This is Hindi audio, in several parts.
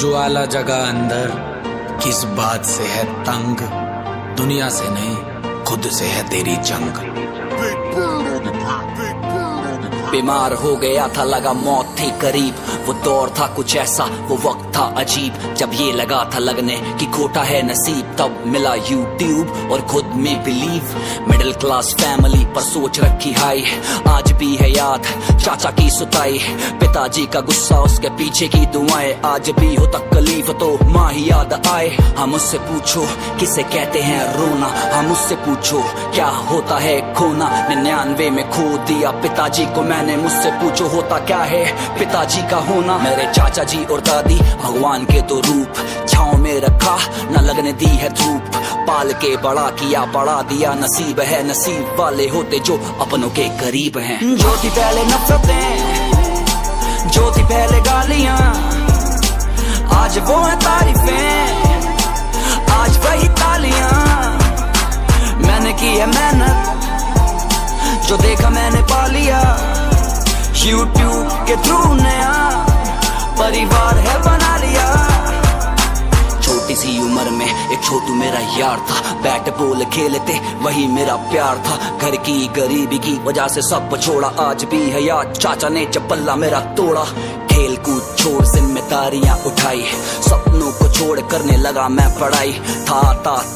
ज्वाला जगह अंदर, किस बात से है तंग, दुनिया से नहीं खुद से है तेरी जंग। बीमार हो गया था, लगा मौत थी करीब, वो दौर था कुछ ऐसा, वो वक्त था अजीब, जब ये लगा था लगने कि खोटा है नसीब, तब मिला यूट्यूब और खुद में बिलीव। मिडिल क्लास फैमिली पर सोच रखी हाई, आज भी है याद चाचा की सुताई, पिताजी का गुस्सा उसके पीछे की दुआएं, आज भी हो तकलीफ तो माँ ही याद आए। हम उससे पूछो किसे कहते हैं रोना, हम उससे पूछो क्या होता है खोना, 99 में खो दिया पिताजी को मैंने, मुझसे पूछो होता क्या है पिताजी का होना। मेरे चाचा जी और दादी भगवान के तो रूप, छांव में रखा न लगने दी है धूप, पाल के बड़ा किया बढ़ा दिया नसीब है, नसीब वाले होते जो अपनों के करीब हैं। जो थी पहले नफरतें, जो थी पहले गालियां, आज वो है तारीफें, आज वही तालियां। मैंने की है मेहनत, जो देखा मैंने पा लिया, यूट्यूब के थ्रू नया परिवार है बना लिया। छोटी सी उम्र में एक छोटू मेरा यार था, बैट बॉल खेलते वही मेरा प्यार था, घर की गरीबी की वजह से सब छोड़ा, आज भी है याद चाचा ने जब पल्ला मेरा तोड़ा। खेल कूद छोड़ जिम्मेदारियां उठाई, सपनों को छोड़ करने लगा मैं पढ़ाई, था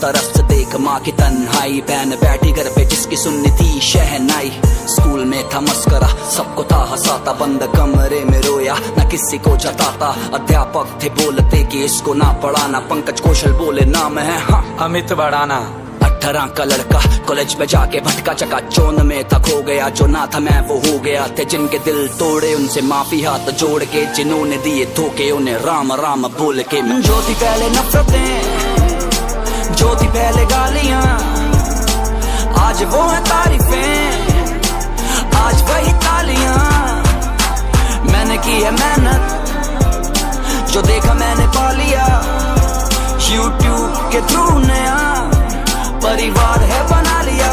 तरफ से देख माँ की तन्हाई, बहन बैठी घर पे जिसकी सुननी थी शहनाई। स्कूल में था मस्करा, सबको था हंसाता, बंद कमरे में रोया न किसी को जताता, अध्यापक थे बोलते कि इसको ना पढ़ाना, पंकज कौशल बोले नाम है हाँ अमित बढ़ाना। 18 का लड़का कॉलेज में जाके भटका चका चौन में था, खो गया जो ना था मैं वो हो गया, थे जिनके दिल तोड़े उनसे माफी हाथ जोड़ के, जिन्होंने दिए धोखे उन्हें राम राम बोल के। जो थी पहले नफरतें, जो थी पहले गालियां, आज वो है तारीफें, आज वही तालियां। मैंने की है मेहनत, जो देखा मैंने पा लिया, यूट्यूब के थ्रू नया परिवार है बना लिया।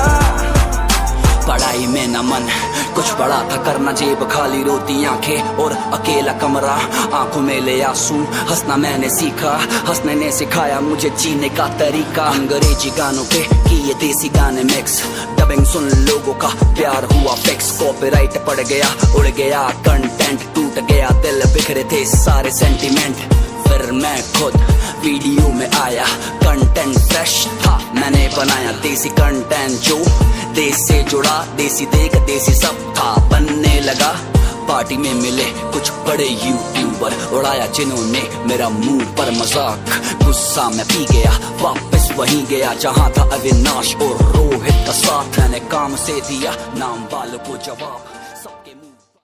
पढ़ाई में न मन कुछ बड़ा था करना, जेब खाली रोती आंखें और अकेला कमरा, आंखों में ले आंसू, हंसना मैंने सीखा, हंसने ने सिखाया मुझे जीने का तरीका। अंग्रेजी गानों पे किए देसी गाने मिक्स, डबिंग सुन लोगों का प्यार हुआ फिक्स, कॉपीराइट पड़ गया उड़ गया कंटेंट, टूट गया दिल बिखरे थे सारे सेंटीमेंट। फिर मैं खुद वीडियो में आया, कंटेंट फ्रेश था मैंने बनाया, देसी कंटेंट जो देश से जुड़ा, देसी देख देसी सब था बनने लगा। पार्टी में मिले कुछ बड़े यूट्यूबर, उड़ाया जिन्होंने मेरा मुंह पर मजाक, गुस्सा में पी गया वापस वहीं गया जहां था अविनाश और रोहित का साथ, मैंने काम से दिया नाम वालों को जवाब।